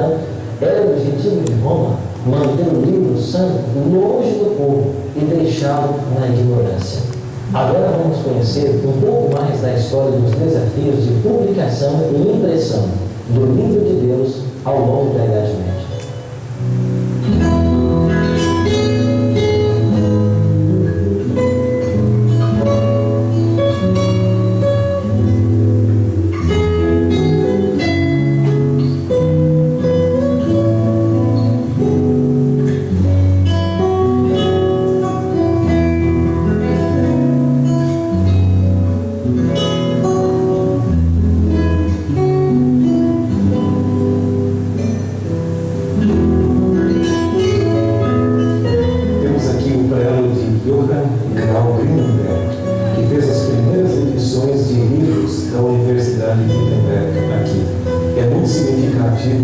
Portanto, era o objetivo de Roma manter o livro santo longe do povo e deixá-lo na ignorância. Agora vamos conhecer um pouco mais da história dos desafios de publicação e impressão do livro de Deus ao longo da Idade Média.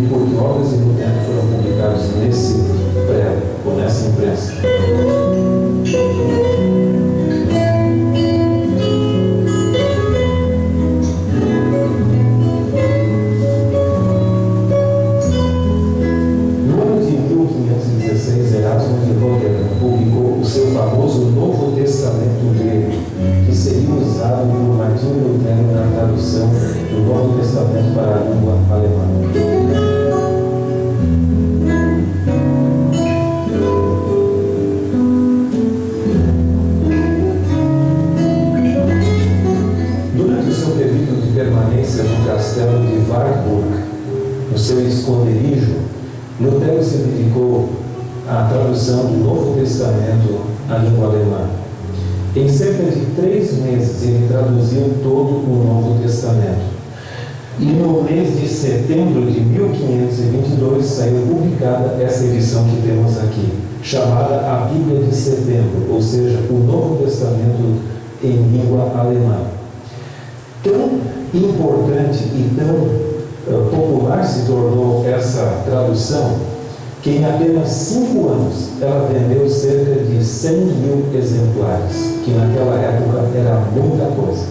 Porque obras e Gutenberg foram publicados nesse prelo, ou nessa imprensa. No ano de 1516, Erasmo de Roterdã publicou o seu famoso Novo Testamento grego, que seria usado por Martinho Lutero na tradução do Novo Testamento para a língua alemã. Permanência no castelo de Wartburg, no seu esconderijo, Lutero se dedicou à tradução do Novo Testamento à língua alemã. Em cerca de 3 meses, ele traduziu todo o Novo Testamento. E no mês de setembro de 1522 saiu publicada essa edição que temos aqui, chamada a Bíblia de Setembro, ou seja, o Novo Testamento em língua alemã. Tão importante e tão popular se tornou essa tradução que em apenas 5 anos ela vendeu cerca de 100 mil exemplares, que naquela época era muita coisa.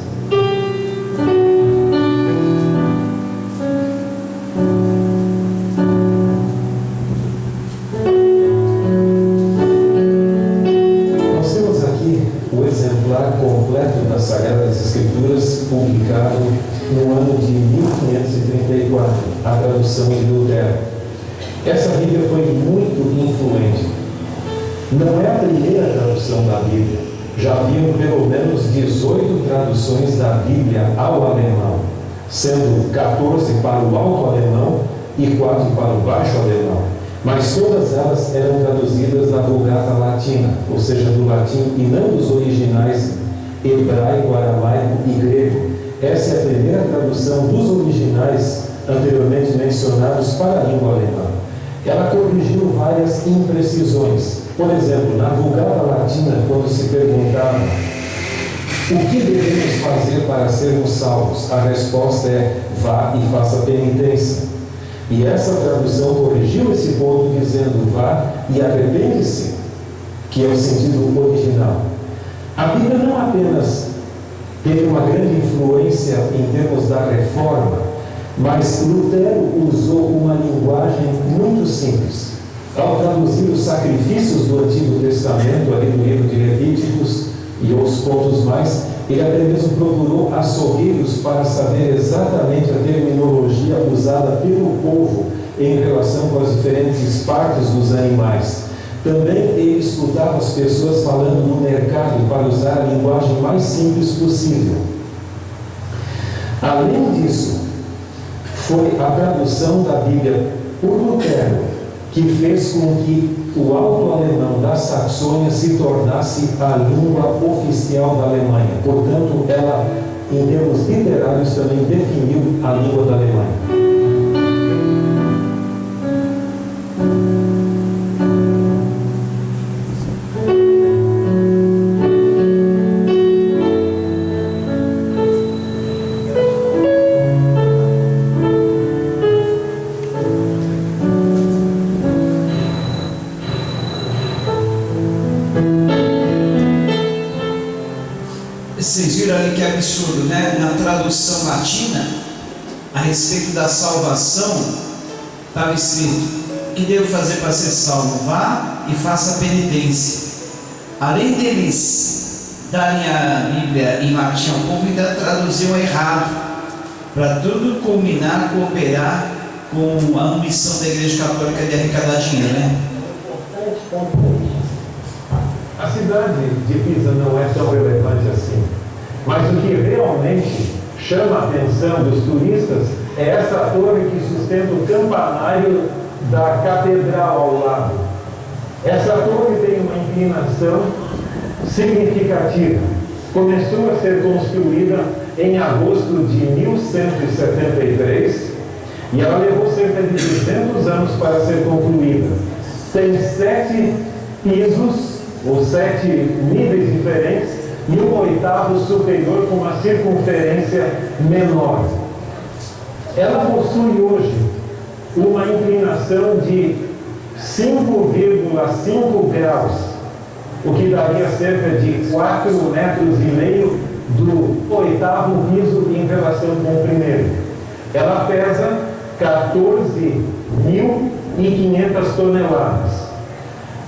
Nós temos aqui o exemplar completo das Sagradas Escrituras, publicado no ano de 1534, a tradução de Lutero. Essa Bíblia foi muito influente. Não é a primeira tradução da Bíblia. Já haviam pelo menos 18 traduções da Bíblia ao alemão, sendo 14 para o alto alemão e 4 para o baixo alemão. Mas todas elas eram traduzidas na Vulgata Latina, ou seja, do latim, e não dos originais hebraico, aramaico e grego. Essa é a primeira tradução dos originais anteriormente mencionados para a língua alemã. Ela corrigiu várias imprecisões. Por exemplo, na Vulgata Latina, quando se perguntava o que devemos fazer para sermos salvos, a resposta é: vá e faça penitência. E essa tradução corrigiu esse ponto dizendo: vá e arrepende-se, que é o sentido original. A Bíblia não apenas teve uma grande influência em termos da reforma, mas Lutero usou uma linguagem muito simples. Ao traduzir os sacrifícios do Antigo Testamento, ali no livro de Levíticos e outros pontos mais, ele até mesmo procurou açougueiros para saber exatamente a terminologia usada pelo povo em relação com as diferentes partes dos animais. Também ele escutava as pessoas falando no mercado para usar a linguagem mais simples possível. Além disso, foi a tradução da Bíblia por Lutero que fez com que o alto-alemão da Saxônia se tornasse a língua oficial da Alemanha. Portanto, ela, em termos literários, também definiu a língua da Alemanha. Vocês viram ali que absurdo, né? Na tradução latina, a respeito da salvação, estava escrito: o que devo fazer para ser salvo? Vá e faça penitência. Além deles darem a Bíblia em latim ao povo, ainda traduziam errado, para tudo culminar, cooperar com a missão da Igreja Católica de arrecadar dinheiro, né? A cidade de Pisa não é tão relevante assim, mas o que realmente chama a atenção dos turistas é essa torre que sustenta o campanário da catedral ao lado. Essa torre tem uma inclinação significativa. Começou a ser construída em agosto de 1173 e ela levou cerca de 200 anos para ser concluída. Tem 7 pisos, ou 7 níveis diferentes, e um oitavo superior com uma circunferência menor. Ela possui hoje uma inclinação de 5,5 graus, o que daria cerca de 4,5 metros do oitavo piso em relação com o primeiro. Ela pesa 14.500 toneladas.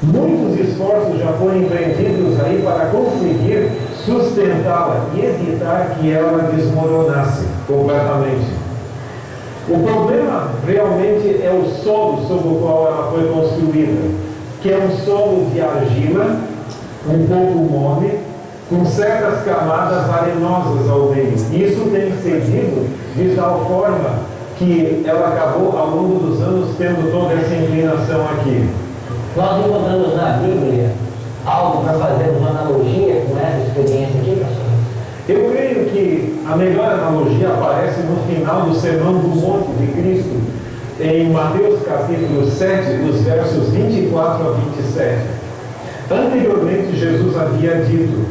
Muitos esforços já foram empreendidos aí para conseguir sustentá-la e evitar que ela desmoronasse completamente. O problema realmente é o solo sobre o qual ela foi construída, que é um solo de argila, um pouco mole, com certas camadas arenosas ao meio. Isso tem cedido de tal forma que ela acabou ao longo dos anos tendo toda essa inclinação aqui. Nós encontramos na Bíblia algo para fazer uma analogia com essa experiência aqui, pastor? Eu creio que a melhor analogia aparece no final do Sermão do Monte de Cristo, em Mateus capítulo 7, dos versos 24 a 27. Anteriormente, Jesus havia dito: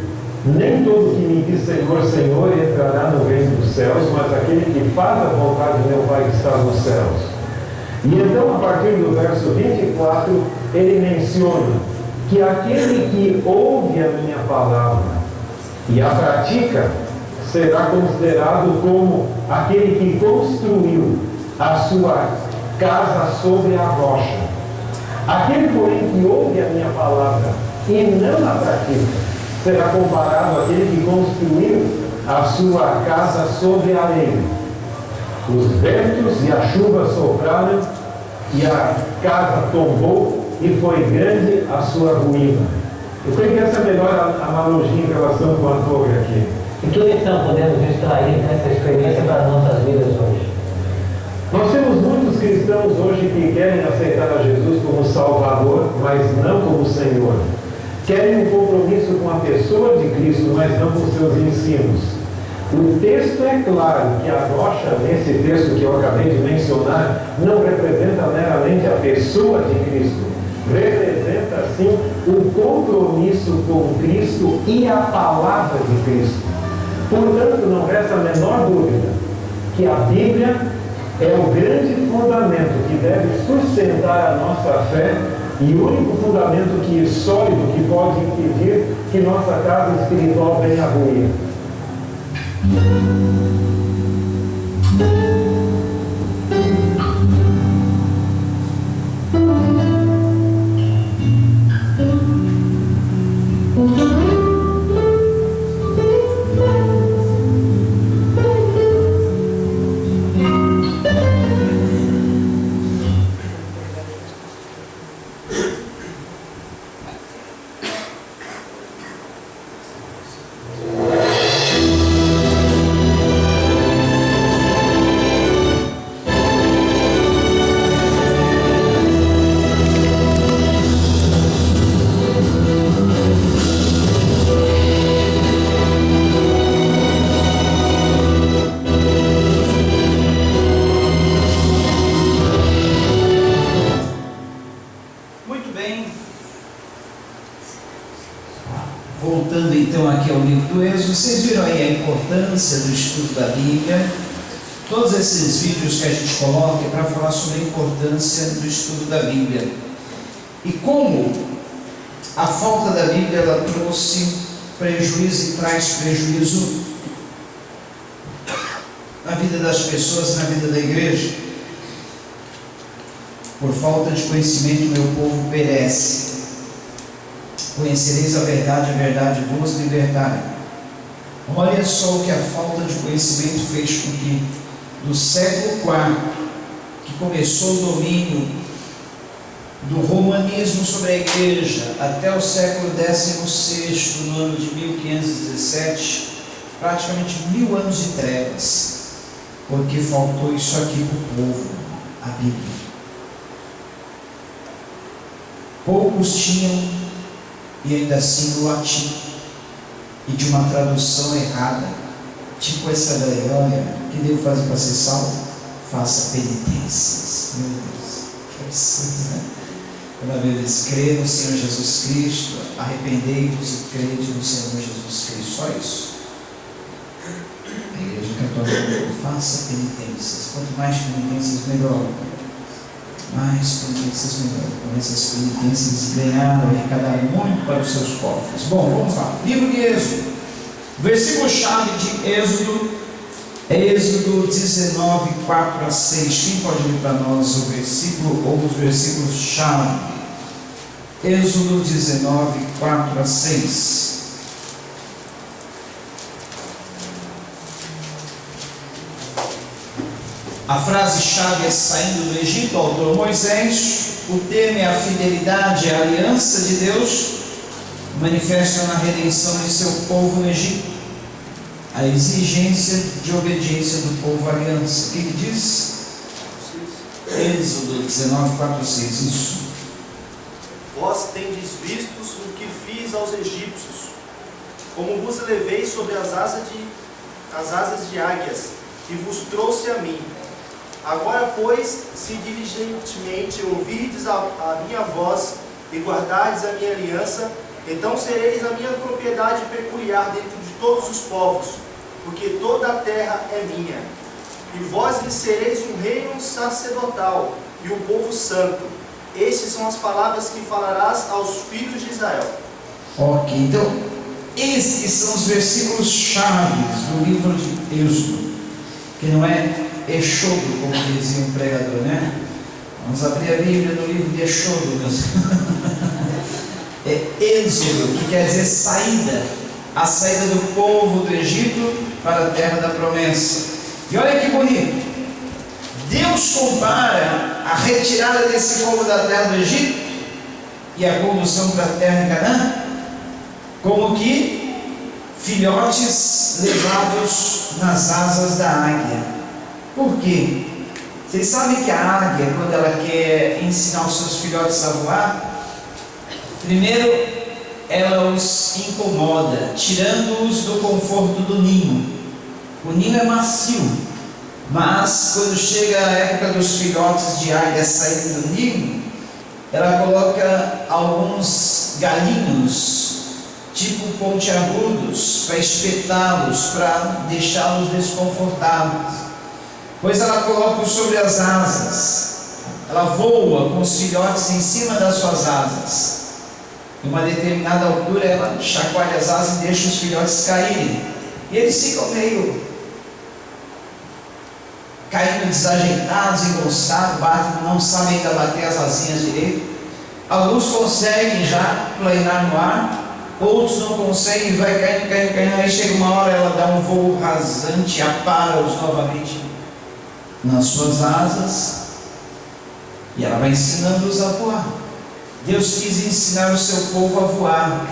nem todo que me diz Senhor, Senhor entrará no reino dos céus, mas aquele que faz a vontade de meu Pai que está nos céus. E então, a partir do verso 24, ele menciona que aquele que ouve a minha palavra e a pratica será considerado como aquele que construiu a sua casa sobre a rocha. Aquele, porém, que ouve a minha palavra e não a pratica será comparado àquele que construiu a sua casa sobre a areia. Os ventos e a chuva sopraram e a casa tombou e foi grande a sua ruína. Eu creio que essa é a melhor analogia em relação com a torre aqui. E que lição podemos extrair dessa experiência para as nossas vidas hoje? Nós temos muitos cristãos hoje que querem aceitar a Jesus como Salvador, mas não como Senhor. Querem um compromisso com a pessoa de Cristo, mas não com seus ensinos. O texto é claro que a rocha, nesse texto que eu acabei de mencionar, não representa meramente a pessoa de Cristo. Representa, sim, o compromisso com Cristo e a palavra de Cristo. Portanto, não resta a menor dúvida que a Bíblia é o grande fundamento que deve sustentar a nossa fé e o único fundamento que é sólido que pode impedir que nossa casa espiritual venha a ruir. Voltando então aqui ao livro do Êxodo, vocês viram aí a importância do estudo da Bíblia. Todos esses vídeos que a gente coloca é para falar sobre a importância do estudo da Bíblia. E como a falta da Bíblia ela trouxe prejuízo e traz prejuízo na vida das pessoas, na vida da igreja. Por falta de conhecimento, meu povo perece. Conhecereis a verdade vos libertará. Olha só o que a falta de conhecimento fez com que, do século IV, que começou o domínio do romanismo sobre a igreja, até o século XVI, no ano de 1517, praticamente 1000 anos de trevas, porque faltou isso aqui para o povo, a Bíblia. Poucos tinham, e ainda assim o latim, e de uma tradução errada, tipo essa daí: olha, o que devo fazer para ser salvo? Faça penitências. Meu Deus, que absurdo, né? Quando a Bíblia diz: crê no Senhor Jesus Cristo, arrependei-vos e crede no Senhor Jesus Cristo, só isso. A igreja católica: faça penitências. Quanto mais penitências, melhor. Mais penitências, melhor. Com essas penitências ganharam e arrecadaram muito para os seus cofres. Bom, vamos lá. Livro de Êxodo. Versículo-chave de Êxodo é Êxodo 19, 4 a 6. Quem pode ler para nós o versículo ou os versículos-chave? Êxodo 19, 4 a 6. A frase-chave é saindo do Egito, autor Moisés. O tema é a fidelidade, a aliança de Deus, manifesta na redenção de seu povo no Egito, a exigência de obediência do povo à aliança. O que diz? Êxodo 19, 4 a 6. Isso. Vós tendes vistos o que fiz aos egípcios, como vos levei sobre as asas de águias, e vos trouxe a mim. Agora, pois, se diligentemente ouvirdes a minha voz e guardardes a minha aliança, então sereis a minha propriedade peculiar dentro de todos os povos, porque toda a terra é minha. E vós lhe sereis um reino sacerdotal e um povo santo. Estas são as palavras que falarás aos filhos de Israel. Ok, então, estes são os versículos chaves do livro de Êxodo, que não é Exodo, como dizia um pregador, né? Vamos abrir a Bíblia no livro de Exodo, meus. É Êxodo, que quer dizer saída, a saída do povo do Egito para a terra da promessa. E olha que bonito, Deus compara a retirada desse povo da terra do Egito e a condução para a terra de Canaã como que filhotes levados nas asas da águia. Por quê? Vocês sabem que a águia, quando ela quer ensinar os seus filhotes a voar, primeiro ela os incomoda, tirando-os do conforto do ninho. O ninho é macio, mas quando chega a época dos filhotes de águia saírem do ninho, ela coloca alguns galinhos, tipo pontiagudos, para espetá-los, para deixá-los desconfortáveis. Pois ela coloca-os sobre as asas, ela voa com os filhotes em cima das suas asas. Em uma determinada altura ela chacoalha as asas e deixa os filhotes caírem, e eles ficam meio caindo desajeitados, engonçados, não sabem ainda bater as asinhas direito. Alguns conseguem já planar no ar, outros não conseguem, vai caindo, aí chega uma hora ela dá um voo rasante, apara-os novamente nas suas asas, e ela vai ensinando-os a voar. Deus quis ensinar o seu povo a voar,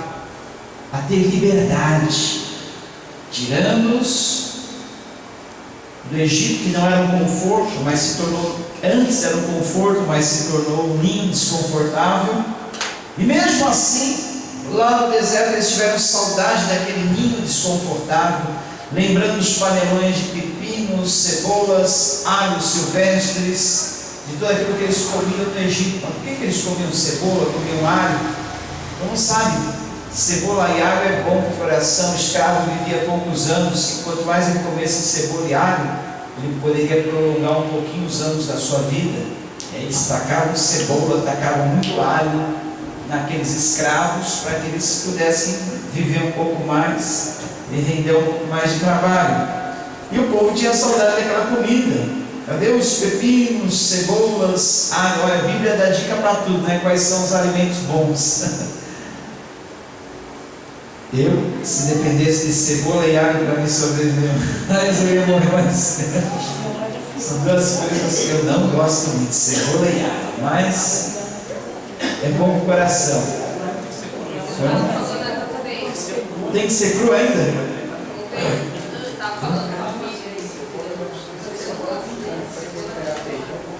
a ter liberdade, tirando-os do Egito, que não era um conforto, mas se tornou, antes era um conforto, mas se tornou um ninho desconfortável. E mesmo assim, lá no deserto eles tiveram saudade daquele ninho desconfortável, lembrando os panelões de pepinos, cebolas, alhos silvestres, de tudo aquilo que eles comiam no Egito. Mas por que eles comiam cebola, comiam alho? Como sabe, cebola e alho é bom para o coração. O escravo vivia poucos anos, e quanto mais ele comesse cebola e alho, ele poderia prolongar um pouquinho os anos da sua vida. E aí eles tacavam cebola, tacavam muito alho naqueles escravos, para que eles pudessem viver um pouco mais e render um pouco mais de trabalho. E o povo tinha saudade daquela comida, Cadê os pepinos, cebolas? Agora a Bíblia dá dica para tudo, né? Quais são os alimentos bons? Eu, se dependesse de cebola e água para me sobreviver, mas eu ia morrer mais cedo. São duas coisas que eu não gosto muito, cebola e água, mas é bom para o coração. Tem que ser cru ainda?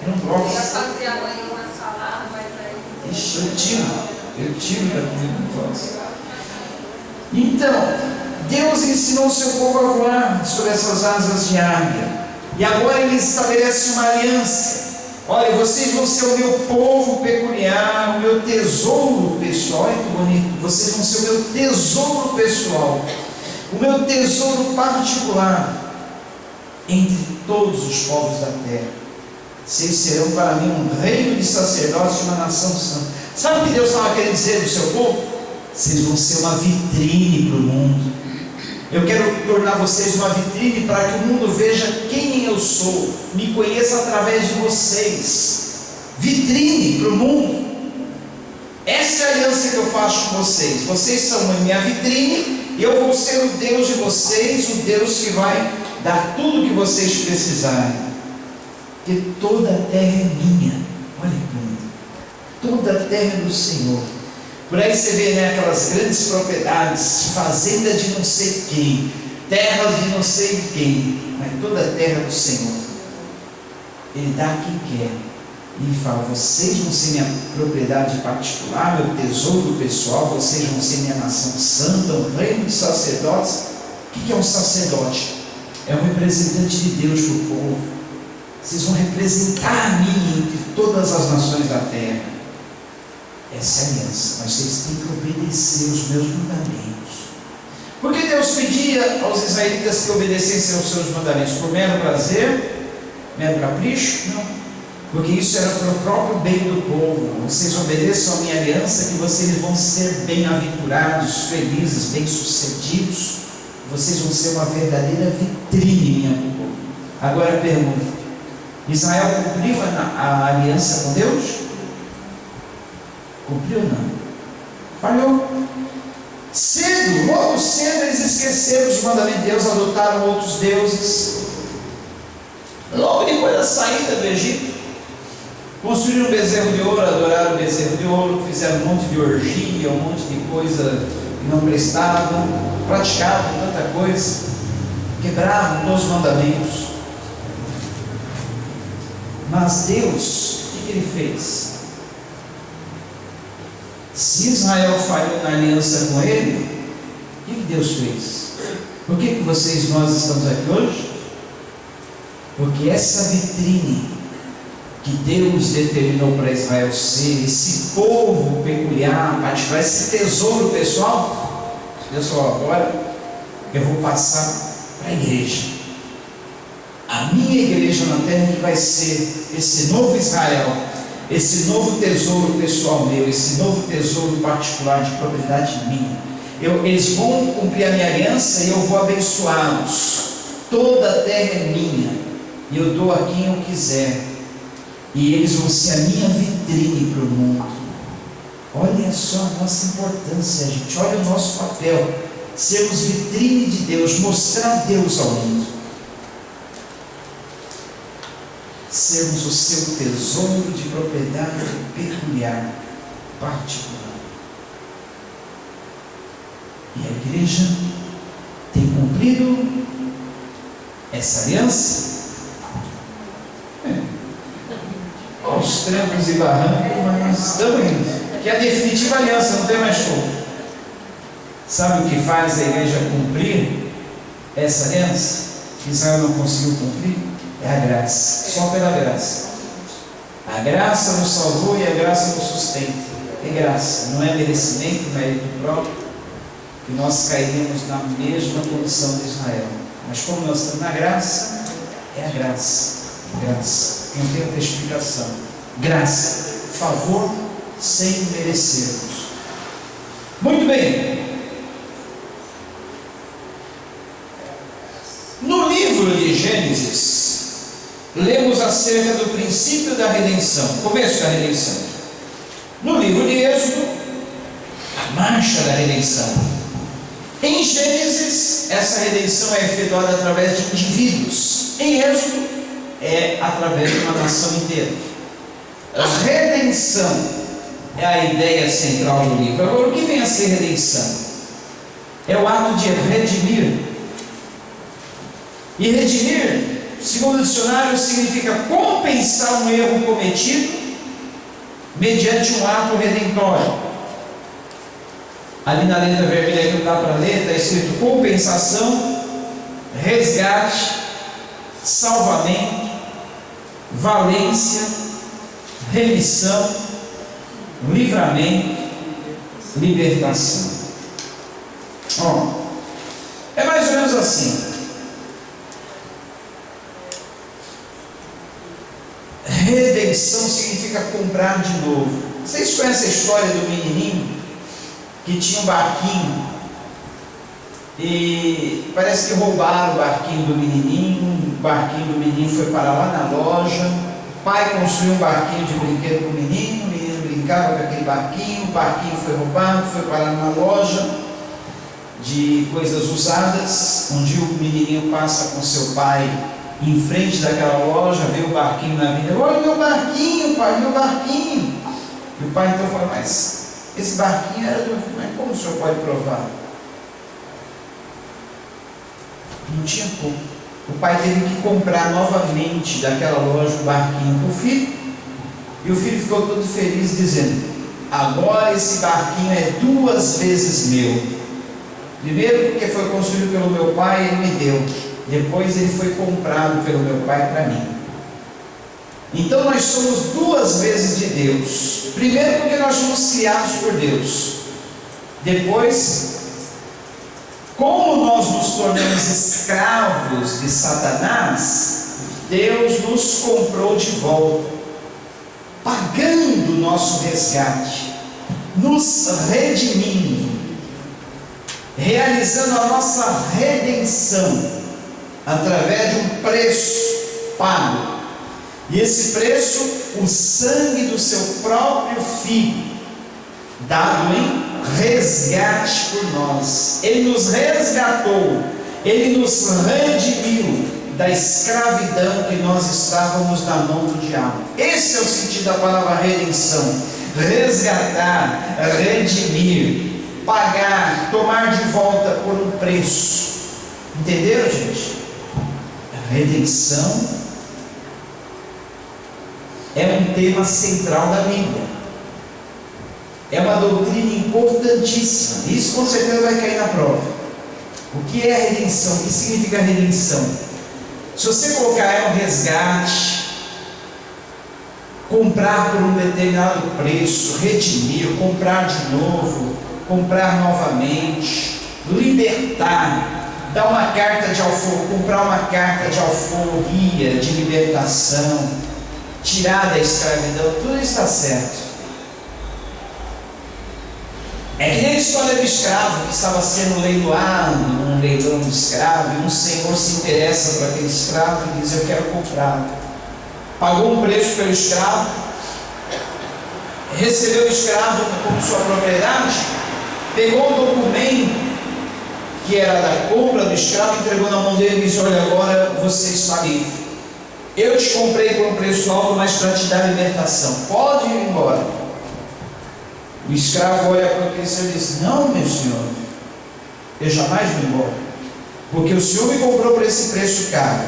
Não gosto. Ixi, eu tiro da comida, não gosto. Então, Deus ensinou o seu povo a voar sobre essas asas de águia. E agora Ele estabelece uma aliança. Olha, vocês vão ser o meu povo peculiar, o meu tesouro pessoal. Olha que bonito. Vocês vão ser o meu tesouro pessoal, o meu tesouro particular entre todos os povos da terra. Vocês serão para mim um reino de sacerdotes e uma nação santa. Sabe o que Deus estava querendo dizer do seu povo? Vocês vão ser uma vitrine para o mundo. Eu quero tornar vocês uma vitrine para que o mundo veja quem eu sou, me conheça através de vocês. Vitrine para o mundo. Essa é a aliança que eu faço com vocês. Vocês são a minha vitrine e eu vou ser o Deus de vocês, o Deus que vai dar tudo que vocês precisarem. Porque toda a terra é minha. Olha que bonito. Toda a terra é do Senhor. Por aí você vê, né, aquelas grandes propriedades, fazenda de não sei quem, terras de não sei quem, mas toda a terra é do Senhor. Ele dá a quem quer. Ele fala: vocês vão ser minha propriedade particular, meu tesouro pessoal, vocês vão ser minha nação santa, um reino de sacerdotes. O que é um sacerdote? É um representante de Deus para o povo. Vocês vão representar a mim entre todas as nações da terra. Essa é a aliança, mas vocês têm que obedecer os meus mandamentos. Por que Deus pedia aos israelitas que obedecessem aos seus mandamentos? Por mero prazer? Mero capricho? Não. Porque isso era para o próprio bem do povo. Vocês obedeçam a minha aliança, que vocês vão ser bem-aventurados, felizes, bem-sucedidos. Vocês vão ser uma verdadeira vitrine, minha povo. Agora pergunta: Israel cumpriu a aliança com Deus? Cumpriu ou não? Falhou. Cedo, logo cedo, eles esqueceram os mandamentos de Deus, adotaram outros deuses. Logo depois da saída do Egito, construíram um bezerro de ouro, adoraram o bezerro de ouro, fizeram um monte de orgia, um monte de coisa que não prestavam, praticavam tanta coisa, quebraram todos os mandamentos. Mas Deus, o que Ele fez? Se Israel falhou na aliança com Ele, o que Deus fez? Por que vocês e nós estamos aqui hoje? Porque essa vitrine que Deus determinou para Israel ser, esse povo peculiar, particular, esse tesouro pessoal, Deus falou: agora eu vou passar para a igreja. A minha igreja na terra que vai ser esse novo Israel, esse novo tesouro pessoal meu, esse novo tesouro particular de propriedade minha. Eles vão cumprir a minha aliança e eu vou abençoá-los. Toda a terra é minha e eu dou a quem eu quiser, e eles vão ser a minha vitrine para o mundo. Olha só a nossa importância, gente. Olha o nosso papel: sermos vitrine de Deus, mostrar Deus ao mundo, sermos o seu tesouro de propriedade peculiar, particular. E a igreja tem cumprido essa aliança? Aos trancos e barrancos, mas estamos indo. Que é a definitiva aliança, não tem mais como. Sabe o que faz a igreja cumprir essa aliança? Que Israel não conseguiu cumprir? É a graça, só pela graça. A graça nos salvou e a graça nos sustenta. É graça, não é merecimento, mérito próprio, que nós cairíamos na mesma condição de Israel. Mas como nós estamos na graça, é a graça. Graça, não tem outra explicação. Graça, favor sem merecermos. Muito bem. No livro de Gênesis, lemos acerca do princípio da redenção, começo da redenção. No livro de Êxodo, a marcha da redenção. Em Gênesis, essa redenção é efetuada através de indivíduos. Em Êxodo, é através de uma nação inteira. A redenção é a ideia central do livro. Agora, o que vem a ser redenção? É o ato de redimir. E redimir, segundo o dicionário, significa compensar um erro cometido mediante um ato redentório. Ali na letra vermelha que não dá para ler, está escrito compensação, resgate, salvamento, valência, remissão, livramento, libertação. É mais ou menos assim. Redenção significa comprar de novo. Vocês conhecem a história do menininho que tinha um barquinho e parece que roubaram o barquinho do menininho. O barquinho do menino foi parar lá na loja. O pai construiu um barquinho de brinquedo para o menino brincava com aquele barquinho. O barquinho foi roubado, foi parar numa loja de coisas usadas. Um dia o menininho passa com seu pai em frente daquela loja, vê o barquinho na vida. Olha o meu barquinho, pai, meu barquinho. E o pai então fala, mas esse barquinho era do meu filho. Mas como o senhor pode provar? Não tinha como. O pai teve que comprar novamente daquela loja o barquinho para o filho. E o filho ficou todo feliz dizendo, agora esse barquinho é 2 vezes meu. Primeiro porque foi construído pelo meu pai e ele me deu. Depois ele foi comprado pelo meu pai para mim. Então nós somos 2 vezes de Deus. Primeiro porque nós somos criados por Deus. Depois, como nós nos tornamos escravos de Satanás, Deus nos comprou de volta, pagando o nosso resgate, nos redimindo, realizando a nossa redenção através de um preço pago. E esse preço, o sangue do seu próprio filho, dado em resgate por nós. Ele nos resgatou, ele nos redimiu da escravidão que nós estávamos na mão do diabo. Esse é o sentido da palavra redenção: resgatar, redimir, pagar, tomar de volta por um preço. Entenderam, gente? A redenção é um tema central da Bíblia. É uma doutrina importantíssima. Isso com certeza vai cair na prova. O que é a redenção? O que significa a redenção? Se você colocar é um resgate, comprar por um determinado preço, redimir, comprar de novo, comprar novamente, libertar, dar uma carta de alforria, comprar uma carta de alforria, de libertação, tirar da escravidão, tudo isso está certo. É que nem a história do escravo que estava sendo leiloado num leilão de escravo, e um senhor se interessa por aquele escravo e diz, eu quero comprá-lo. Pagou um preço pelo escravo, recebeu o escravo como sua propriedade, pegou o documento que era da compra do escravo, entregou na mão dele e disse, olha, agora você está livre. Eu te comprei por um preço alto, mas para te dar libertação, pode ir embora. O escravo olha para aquele senhor e diz, não, meu senhor, eu jamais vou embora, porque o senhor me comprou por esse preço caro,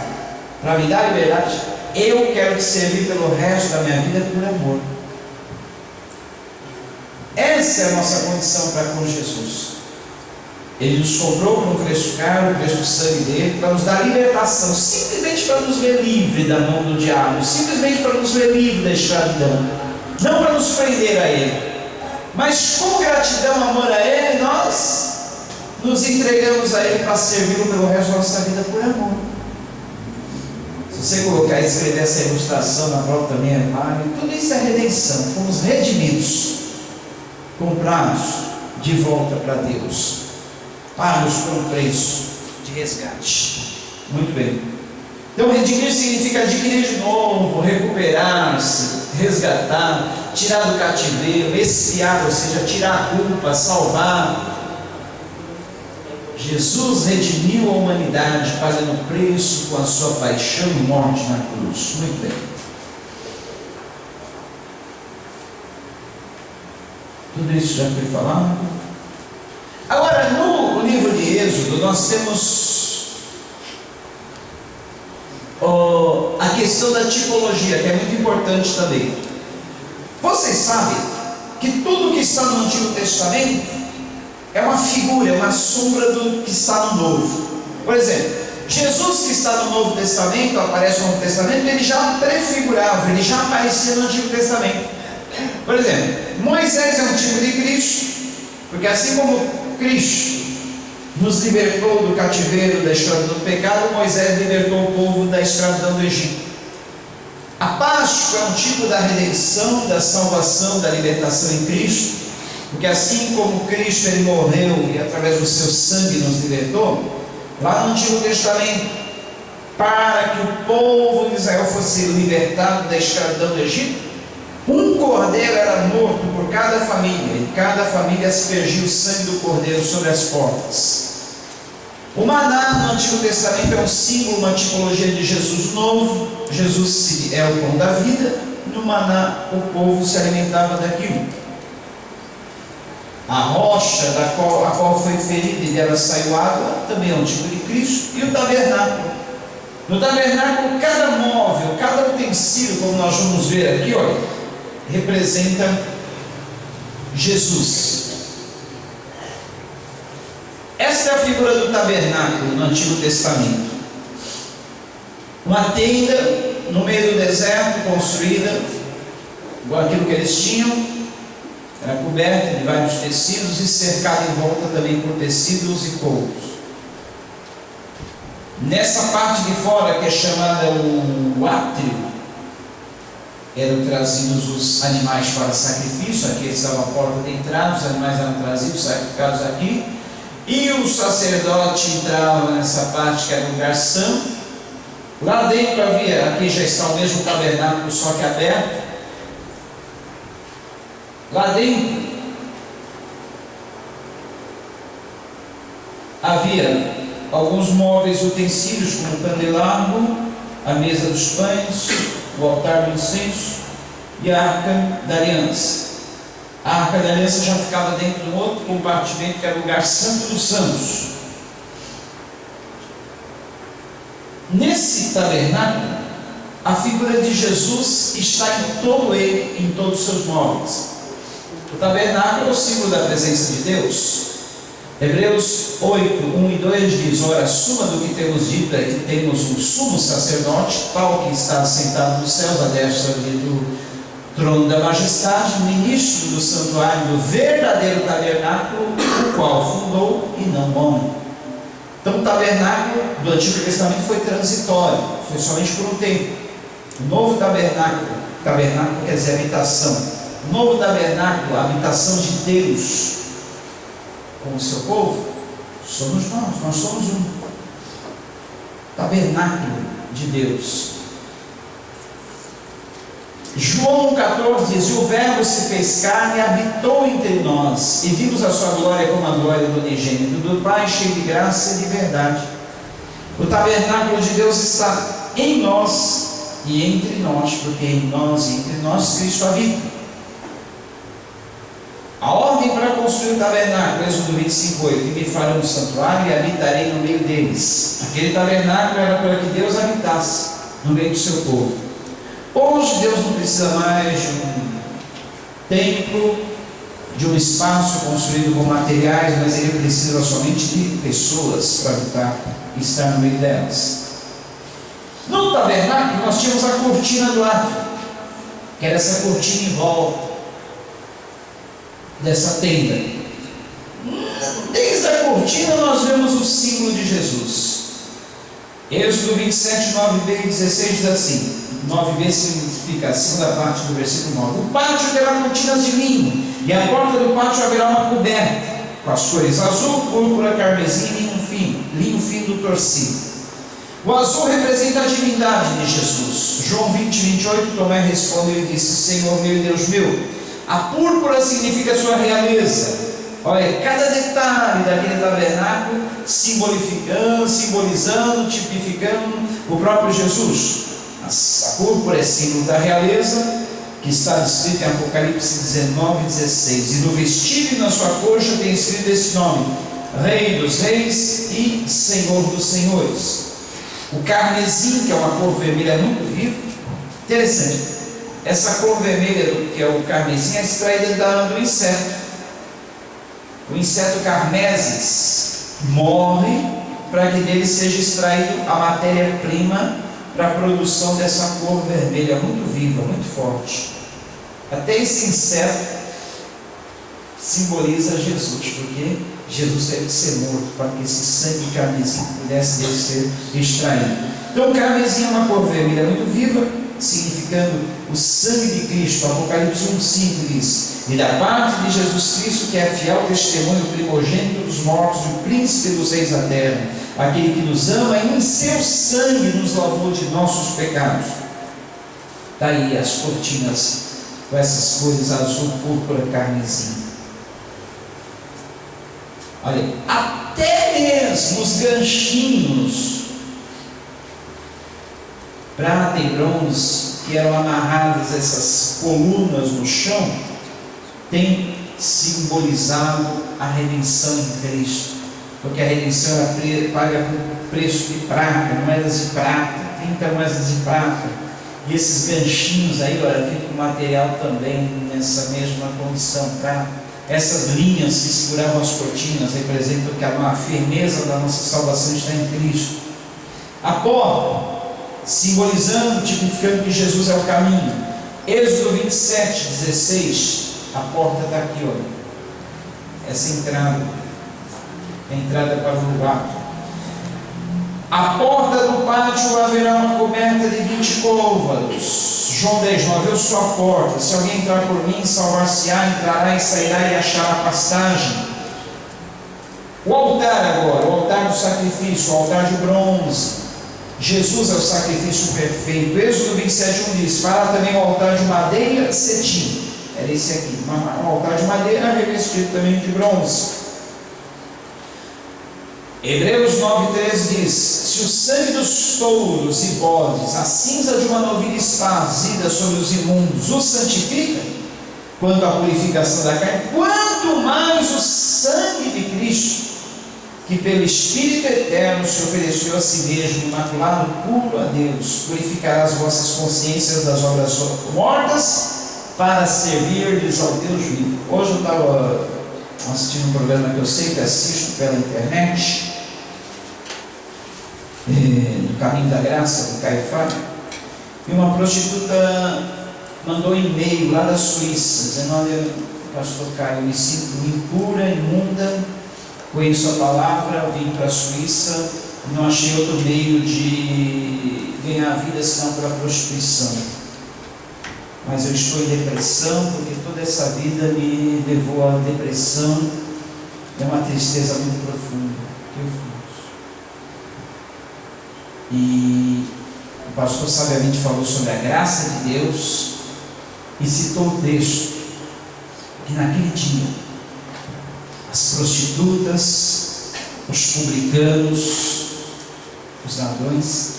para me dar liberdade. Eu quero te servir pelo resto da minha vida por amor. Essa é a nossa condição para com Jesus. Ele nos comprou por um preço caro, o preço do sangue dele, para nos dar libertação, simplesmente para nos ver livre da mão do diabo, simplesmente para nos ver livre da escravidão, não para nos prender a ele. Mas com gratidão, amor a ele, nós nos entregamos a ele para servi-lo pelo resto da nossa vida por amor. Se você colocar e escrever essa ilustração na prova também é válido. Tudo isso é redenção. Fomos redimidos, comprados de volta para Deus, pagos por um preço de resgate. Muito bem. Então, redimir significa adquirir de novo, recuperar-se, resgatar, tirar do cativeiro, expiar, ou seja, tirar a culpa, salvar. Jesus redimiu a humanidade pagando o preço com a sua paixão e morte na cruz. Muito bem. Tudo isso já foi falado. Agora, no livro de Êxodo, nós temos a questão da tipologia, que é muito importante também. Vocês sabem que tudo que está no Antigo Testamento é uma figura, é uma sombra do que está no Novo. Por exemplo, Jesus, que está no Novo Testamento, aparece no Novo Testamento, ele já prefigurava, ele já aparecia no Antigo Testamento. Por exemplo, Moisés é um tipo de Cristo, porque assim como Cristo nos libertou do cativeiro, da escravidão do pecado, Moisés libertou o povo da escravidão do Egito. A Páscoa é um tipo da redenção, da salvação, da libertação em Cristo, porque assim como Cristo ele morreu e através do seu sangue nos libertou, lá no Antigo Testamento, para que o povo de Israel fosse libertado da escravidão do Egito, um cordeiro era morto por cada família, e cada família aspergia o sangue do cordeiro sobre as portas. O maná no Antigo Testamento é um símbolo, uma tipologia de Jesus novo. Jesus é o pão da vida. No maná o povo se alimentava daquilo. A rocha a qual foi ferida e dela saiu água também é um tipo de Cristo. E o tabernáculo. No tabernáculo, cada móvel, cada utensílio, como nós vamos ver aqui, olha, representa Jesus. Esta é a figura do tabernáculo no Antigo Testamento. Uma tenda no meio do deserto, construída igual aquilo que eles tinham, era coberta de vários tecidos e cercada em volta também por tecidos e couros. Nessa parte de fora, que é chamada o átrio, eram trazidos os animais para sacrifício. Aqui estava a porta de entrada, os animais eram trazidos, sacrificados aqui, e o sacerdote entrava nessa parte que era o lugar santo. Lá dentro havia, aqui já está o mesmo tabernáculo, só que aberto. Lá dentro havia alguns móveis, utensílios, como o candelabro, a mesa dos pães, o altar do incenso e a arca da aliança. A arca da aliança já ficava dentro de um outro compartimento, que era o lugar santo dos santos. Nesse tabernáculo, a figura de Jesus está em todo ele, em todos os seus móveis. O tabernáculo é o símbolo da presença de Deus. Hebreus 8, 1 e 2 diz: ora, suma do que temos dito é que temos um sumo sacerdote, tal que está sentado nos céus, à destra do trono da majestade, ministro do santuário do verdadeiro tabernáculo, o qual fundou e não homem. Então o tabernáculo do Antigo Testamento foi transitório, foi somente por um tempo. O novo tabernáculo quer dizer habitação. O novo tabernáculo, a habitação de Deus com o seu povo, somos nós somos um tabernáculo de Deus. João 14 diz: e o verbo se fez carne e habitou entre nós, e vimos a sua glória como a glória do unigênito do Pai, cheio de graça e de verdade. O tabernáculo de Deus está em nós e entre nós, porque em nós e entre nós Cristo habita. A ordem para construir o tabernáculo, Êxodo 25, 8: e me farão um santuário e habitarei no meio deles. Aquele tabernáculo era para que Deus habitasse no meio do seu povo. Hoje Deus não precisa mais de um templo, de um espaço construído com materiais, mas Ele precisa somente de pessoas para habitar e estar no meio delas. No tabernáculo nós tínhamos a cortina do átrio, que era essa cortina em volta dessa tenda. Desde a cortina nós vemos o símbolo de Jesus. Êxodo 27, 9b e 16 diz assim: 9b significa a segunda parte do versículo 9. O pátio terá cortinas de linho, e à porta do pátio haverá uma coberta, com as cores azul, púrpura, carmesim e linho fino do torcido. O azul representa a divindade de Jesus. João 20, 28, Tomé respondeu e disse: Senhor meu e Deus meu. A púrpura significa sua realeza. Olha, cada detalhe daquele tabernáculo simbolizando, tipificando o próprio Jesus. A púrpura é símbolo da realeza, que está descrito em Apocalipse 19, 16. E no vestido e na sua coxa tem escrito esse nome: Rei dos Reis e Senhor dos Senhores. O carmesim, que é uma cor vermelha muito viva, interessante. Essa cor vermelha, que é o carmesim, é extraída do inseto. O inseto carmesis morre para que dele seja extraído a matéria-prima para a produção dessa cor vermelha muito viva, muito forte. Até esse inseto simboliza Jesus, porque Jesus teve que ser morto para que esse sangue carmesim pudesse dele ser extraído. Então o carmesim é uma cor vermelha muito viva, significando o sangue de Cristo. Apocalipse 1,5 diz: e da parte de Jesus Cristo, que é fiel testemunho, primogênito dos mortos, e o príncipe dos reis da terra, aquele que nos ama e em seu sangue nos lavou de nossos pecados. Está aí as cortinas com essas cores azul, púrpura, carmesim. Olha, até mesmo os ganchinhos prata e bronze que eram amarradas a essas colunas no chão tem simbolizado a redenção em Cristo, porque a redenção era paga por preço de prata, moedas de prata, 30 moedas de prata, e esses ganchinhos aí, olha, feito com material também nessa mesma condição, prata. Essas linhas que seguravam as cortinas representam que a firmeza da nossa salvação está em Cristo. A porta, simbolizando, tipificando que Jesus é o caminho. Êxodo 27, 16, a porta está aqui, olha. Essa entrada, a entrada para o lugar. A porta do pátio haverá uma coberta de 20 côvados. João 10, 9, eu sou a porta. Se alguém entrar por mim, salvar-se-á, entrará e sairá e achará pastagem. O altar agora, o altar do sacrifício, o altar de bronze. Jesus é o sacrifício perfeito. Êxodo 27, 1 diz: fará também o altar de madeira cetim. Era esse aqui, um altar de madeira revestido também de bronze. Hebreus 9,13 diz: se o sangue dos touros e bodes, a cinza de uma novilha esparcida sobre os imundos, os santifica, quanto à purificação da carne, quanto mais o sangue de Cristo, que pelo Espírito Eterno se ofereceu a si mesmo, imaculado, puro a Deus, purificará as vossas consciências das obras mortas, para servir-lhes ao Deus vivo. Hoje eu estava assistindo um programa que eu sempre assisto pela internet, no Caminho da Graça, do Caifás, e uma prostituta mandou um e-mail lá da Suíça, dizendo: olha, pastor Caio, eu me sinto impura, imunda, conheço a palavra, vim para a Suíça, não achei outro meio de ganhar a vida senão pela prostituição. Mas eu estou em depressão, porque toda essa vida me levou à depressão, é uma tristeza muito profunda. Eu fiz. E o pastor sabiamente falou sobre a graça de Deus e citou o texto que naquele dia as prostitutas, os publicanos, os ladrões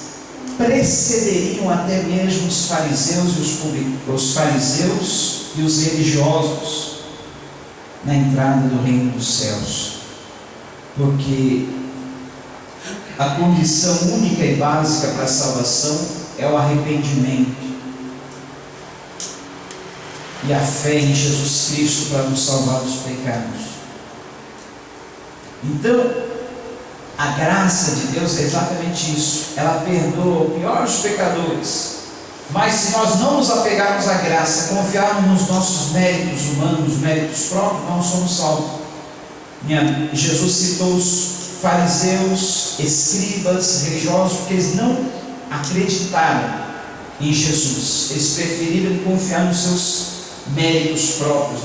precederiam até mesmo os fariseus e os religiosos na entrada do reino dos céus, porque a condição única e básica para a salvação é o arrependimento e a fé em Jesus Cristo para nos salvar dos pecados. Então, a graça de Deus é exatamente isso. Ela perdoa o pior dos pecadores. Mas se nós não nos apegarmos à graça, confiarmos nos nossos méritos humanos, méritos próprios, não somos salvos. Jesus citou os fariseus, escribas, religiosos, porque eles não acreditaram em Jesus. Eles preferiram confiar nos seus méritos próprios,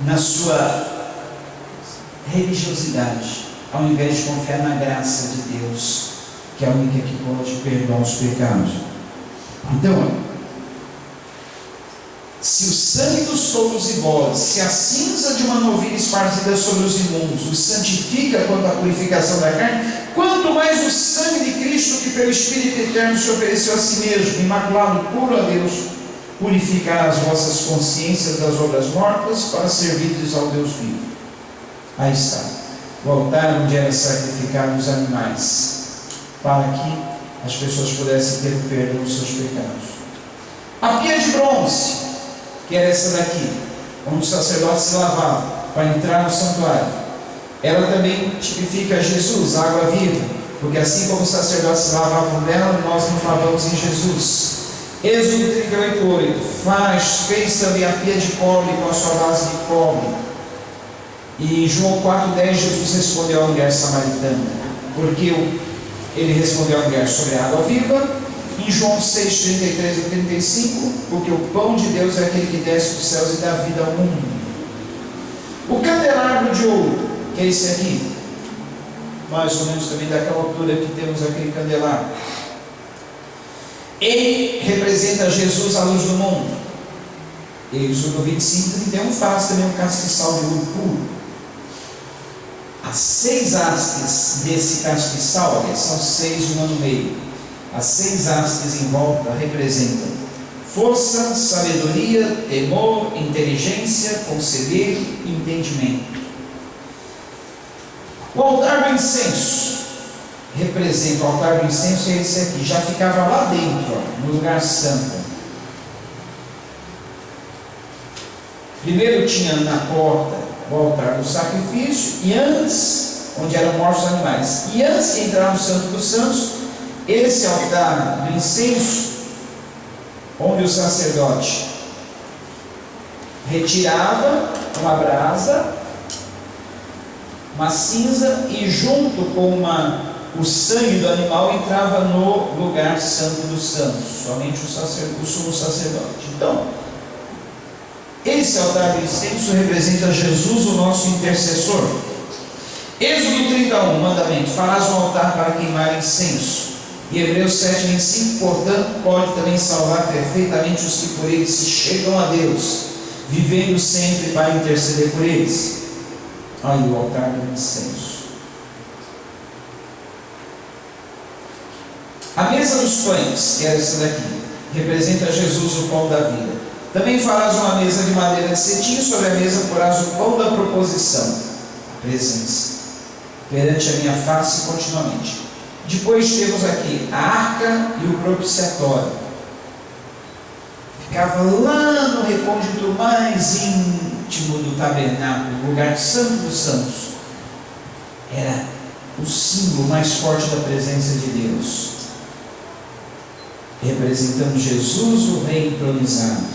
na sua religiosidade, ao invés de confiar na graça de Deus, que é a única que pode perdoar os pecados. Então, se o sangue dos touros e bodes, se a cinza de uma novilha esparzida sobre os imundos os santifica quanto à purificação da carne, quanto mais o sangue de Cristo, que pelo Espírito Eterno se ofereceu a si mesmo, imaculado, puro a Deus, purificará as vossas consciências das obras mortas para servirdes ao Deus vivo. Aí está, o altar onde eram sacrificados os animais, para que as pessoas pudessem ter perdão dos seus pecados. A pia de bronze, que era essa daqui, onde o sacerdote se lavava para entrar no santuário, ela também tipifica Jesus, a água viva, porque assim como os sacerdotes se lavavam nela, nós nos lavamos em Jesus. Êxodo 38:8, fez também a pia de cobre com a sua base de cobre. E João 4:10, Jesus respondeu à mulher samaritana, porque ele respondeu à mulher sobre a água viva. Em João 6:33 a 35, porque o pão de Deus é aquele que desce dos céus e dá vida ao mundo. O candelabro de ouro, que é esse aqui, mais ou menos também daquela altura que temos aquele candelabro, ele representa Jesus, a luz do mundo. Êxodo 25:31 faz também um castiçal de ouro puro. As 6 hastes desse castiçal, são 6 uma no meio. As 6 hastes em volta representam força, sabedoria, temor, inteligência, conselheiro e entendimento. O altar do incenso representa, o altar do incenso é esse aqui, já ficava lá dentro, ó, no lugar santo. Primeiro tinha na porta o altar do sacrifício, e antes, onde eram mortos os animais, e antes de entrar no Santo dos Santos, esse altar do incenso, onde o sacerdote retirava uma brasa, uma cinza, e junto com o sangue do animal entrava no lugar santo dos santos, somente o sumo sacerdote. Então, esse altar do incenso representa Jesus, o nosso intercessor. Êxodo 31, mandamento: farás um altar para queimar incenso. E Hebreus 7:25, portanto, pode também salvar perfeitamente os que por ele se chegam a Deus, vivendo sempre para interceder por eles. Aí o altar do incenso. A mesa dos pães, que é essa daqui, representa Jesus, o pão da vida. Também farás uma mesa de madeira de cetim, sobre a mesa porás o pão da proposição, a presença, perante a minha face continuamente. Depois temos aqui a arca e o propiciatório. Ficava lá no recôndito mais íntimo do tabernáculo, o lugar santo dos santos. Era o símbolo mais forte da presença de Deus, representando Jesus, o Rei entronizado.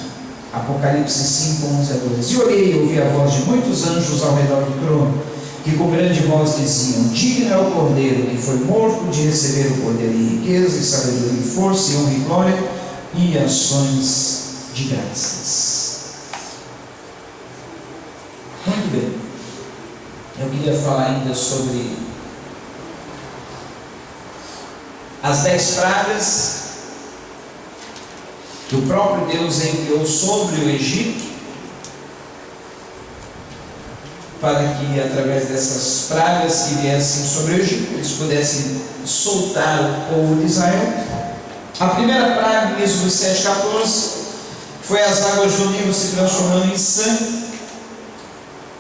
Apocalipse 5:11-12. E olhei e ouvi a voz de muitos anjos ao redor do trono, que com grande voz diziam: digno é o Cordeiro que foi morto de receber o poder e riqueza, e sabedoria e força, e honra e glória, e ações de graças. Muito bem. Eu queria falar ainda sobre as 10 pragas que o próprio Deus enviou sobre o Egito, para que através dessas pragas que viessem sobre o Egito, eles pudessem soltar o povo de Israel. A primeira praga, em Êxodo 7:14, foi as águas do Nilo se transformando em sangue.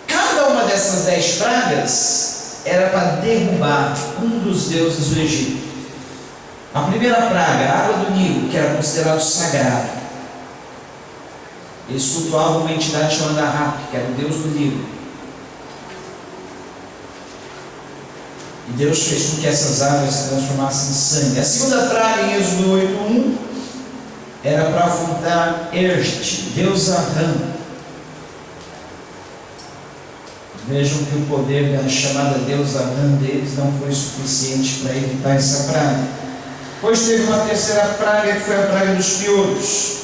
Cada uma dessas 10 pragas era para derrubar um dos deuses do Egito. A primeira praga, a água do Nilo, que era considerado sagrado. Eles cultuavam uma entidade chamada Ra, que era o deus do Nilo. E Deus fez com que essas águas se transformassem em sangue. A segunda praga, em Êxodo 8:1, era para afrontar Erste, deusa Rã. Vejam que o poder da chamada deusa Rã deles não foi suficiente para evitar essa praga. Depois teve uma terceira praga, que foi a praga dos piolhos,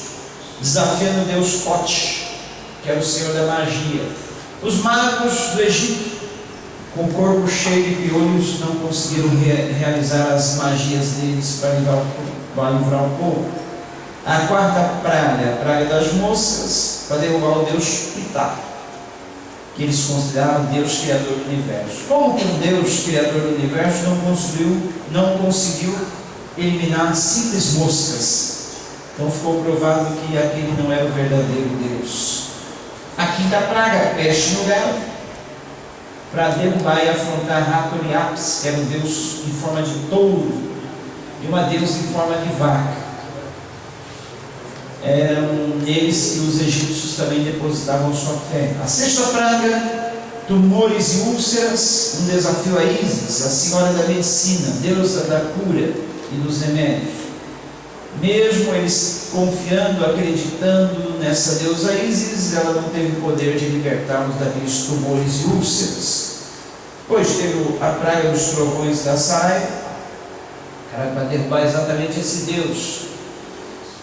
desafiando o deus Tote, que era o senhor da magia. Os magos do Egito com o corpo cheio de piolhos, não conseguiram realizar as magias deles para livrar o povo. A quarta praga, a praga das moscas, para derrubar o deus Ptah, que eles consideravam Deus criador do universo. Como que um Deus criador do universo não conseguiu eliminar simples moscas? Então ficou provado que aquele não era o verdadeiro Deus. A quinta praga, peste no gado, para derrubar e afrontar Hathor-Apis, que era um deus em forma de touro e uma deusa em forma de vaca. Eram neles que os egípcios também depositavam sua fé. A sexta praga, tumores e úlceras, um desafio a Ísis, a senhora da medicina, deusa da cura e dos remédios. Mesmo eles confiando, acreditando nessa deusa Ísis, ela não teve poder de libertar-nos daqueles tumores e úlceras. Pois teve a praga dos trovões da Saraiva, para derrubar exatamente esse Deus,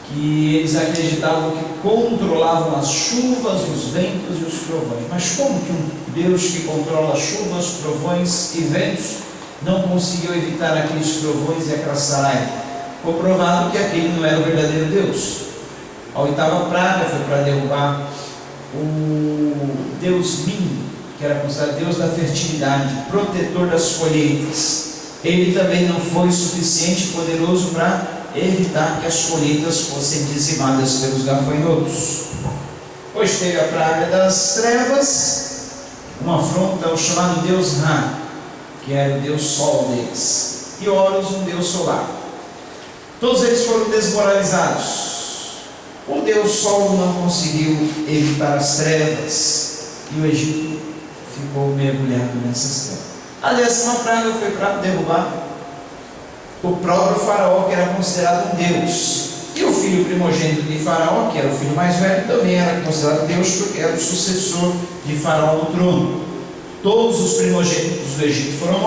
que eles acreditavam que controlavam as chuvas, os ventos e os trovões. Mas como que um Deus que controla chuvas, trovões e ventos não conseguiu evitar aqueles trovões e aquela Saraiva? Ficou provado que aquele não era o verdadeiro Deus. A oitava praga foi para derrubar o Deus Min, que era considerado Deus da fertilidade, protetor das colheitas. Ele também não foi suficiente poderoso para evitar que as colheitas fossem dizimadas pelos gafanhotos. Pois teve a praga das trevas, uma afronta ao chamado Deus Ra, que era o Deus Sol deles, e Horus, um Deus solar. Todos eles foram desmoralizados. O Deus Sol não conseguiu evitar as trevas, e o Egito ficou mergulhado nessas trevas. A 10ª praga foi para derrubar o próprio faraó, que era considerado um Deus. E o filho primogênito de faraó, que era o filho mais velho, também era considerado Deus, porque era o sucessor de faraó no trono. Todos os primogênitos do Egito foram